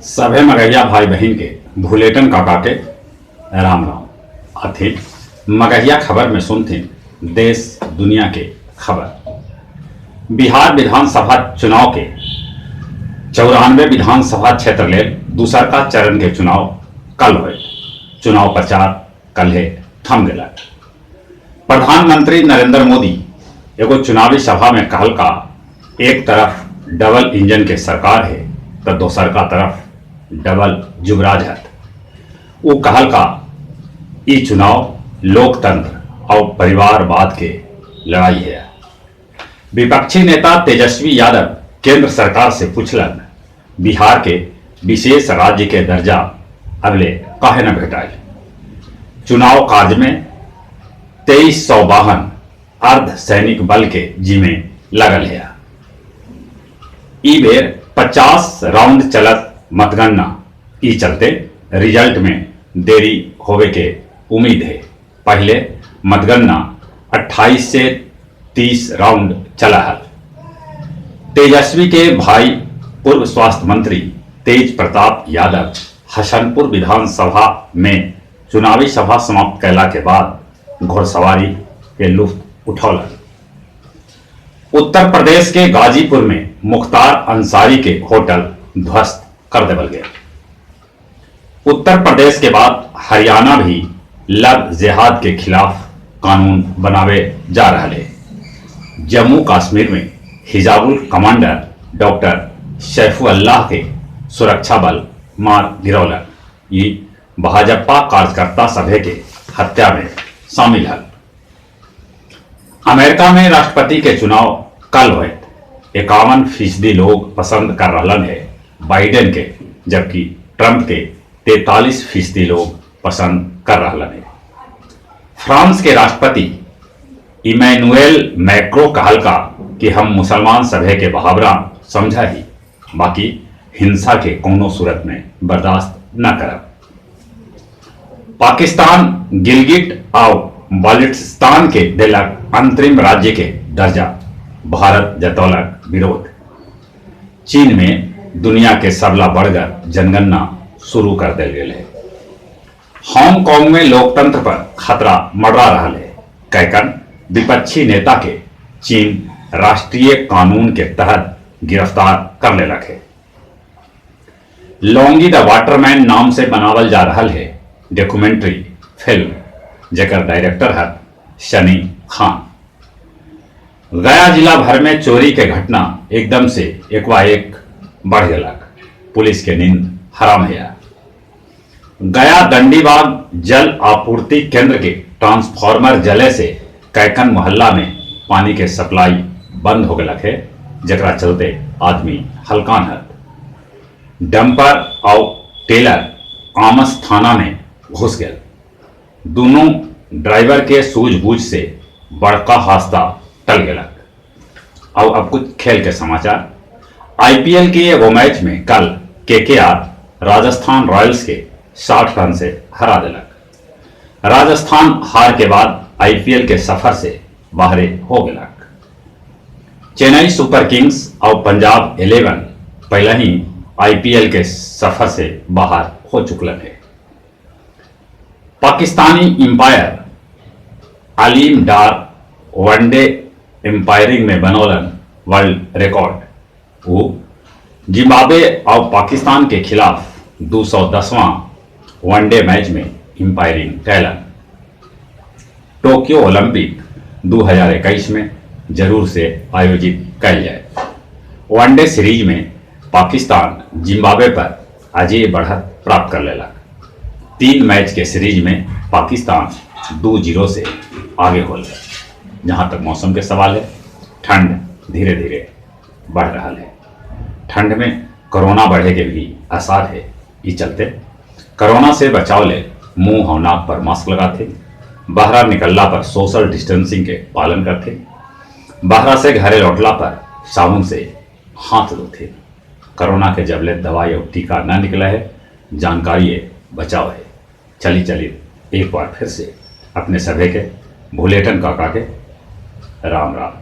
सभे मगहिया भाई बहन के भूलेटन काका के राम राम अथी मगहिया खबर में सुनथिन देश दुनिया के खबर। बिहार विधानसभा चुनाव के 94 विधानसभा क्षेत्र ले दूसर का चरण के चुनाव कल हुए। चुनाव प्रचार कल थम गया। प्रधानमंत्री नरेंद्र मोदी एगो चुनावी सभा में कहल का एक तरफ डबल इंजन के सरकार है तो दोसर का तरफ डबल जुगराज है। वो कहल का ई चुनाव लोकतंत्र और परिवारवाद के लड़ाई है। विपक्षी नेता तेजस्वी यादव केंद्र सरकार से पूछलन बिहार के विशेष राज्य के दर्जा अगले काहे न भेटाइल। चुनाव कार्य में 2300 वाहन अर्ध सैनिक बल के जिम्मे लगल है। ई बेर 50 राउंड चलत मतगणना ई चलते रिजल्ट में देरी होवे के उम्मीद है। पहले मतगणना 28 से 30 राउंड चला है। तेजस्वी के भाई पूर्व स्वास्थ्य मंत्री तेज प्रताप यादव हसनपुर विधानसभा में चुनावी सभा समाप्त कैला के बाद घोड़सवारी के लुत्फ उठौलन। उत्तर प्रदेश के गाजीपुर में मुख्तार अंसारी के होटल ध्वस्त कर देवल गया। उत्तर प्रदेश के बाद हरियाणा भी लव जिहाद के खिलाफ कानून बनावे जा रहा है। जम्मू कश्मीर में हिजाबुल कमांडर डॉक्टर सैफुल्लाह के सुरक्षा बल मार गिरौलन। ये भाजपा कार्यकर्ता सभे के हत्या में शामिल है। अमेरिका में राष्ट्रपति के चुनाव कल हुए। 51% लोग पसंद कर रहे हैं बाइडेन के, जबकि ट्रंप के 43% लोग पसंद कर रहे हैं। फ्रांस के राष्ट्रपति इमैनुएल मैक्रो कहल का कि हम मुसलमान सभे के बहावरा समझा ही, बाकी हिंसा के कोनो सूरत में बर्दाश्त न करब। पाकिस्तान गिलगिट और बाल्टिस्तान के दिलक अंतरिम राज्य के दर्जा, भारत जतौलक विरोध। चीन में दुनिया के सबला बढ़कर जनगणना शुरू कर दिल गए है। हांगकांग में लोकतंत्र पर खतरा मंडरा रहा है। कैकन विपक्षी नेता के चीन राष्ट्रीय कानून के तहत गिरफ्तार कर ले रखे। लौंगी द वाटरमैन नाम से बनावल जा रहा है डॉक्यूमेंट्री फिल्म, जेकर डायरेक्टर है शनी खान। गया जिला भर में चोरी के घटना एकदम से एकाएक बढ़ गया। पुलिस के नींद हराम है। गया दंडीबाग जल आपूर्ति केंद्र के ट्रांसफार्मर जले से कैकन मोहल्ला में पानी के सप्लाई बंद हो गया है, जकरा चलते आदमी हलकान है। डंपर और टेलर आमस थाना में घुस गए। दोनों ड्राइवर के सूझबूझ से बड़का हादसा टल गया। और अब कुछ खेल के समाचार। आईपीएल के एगो मैच में कल केकेआर राजस्थान रॉयल्स के 60 रन से हरा दिलक। राजस्थान हार के बाद आईपीएल के सफर से बाहर हो गया। चेन्नई सुपर किंग्स और पंजाब 11 पहले ही आईपीएल के सफर से बाहर हो चुकलन है। पाकिस्तानी एम्पायर अलीम डार वनडे एम्पायरिंग में बनौलन वर्ल्ड रिकॉर्ड। वो जिम्बाब्वे और पाकिस्तान के खिलाफ 210वां वनडे मैच में एम्पायरिंग कैलन। टोक्यो ओलंपिक 2021 में जरूर से आयोजित कैल जाए। वनडे सीरीज में पाकिस्तान जिम्बाब्वे पर अजय बढ़त प्राप्त कर लेलक। 3 मैच के सीरीज में पाकिस्तान 2-0 से आगे हो गया। जहां तक मौसम के सवाल है, ठंड धीरे धीरे बढ़ रहा है। ठंड में कोरोना बढ़े के भी आसार है। इस चलते कोरोना से बचाव ले मुंह और नाक पर मास्क लगाते, बाहर निकलला पर सोशल डिस्टेंसिंग के पालन करते, बाहर से घरे लौटला पर साबुन से हाथ धोते। कोरोना के जबले दवाई और टीका न निकला है, जानकारी बचाव है। चली एक बार फिर से अपने सभी के भूलेटन काका के राम राम।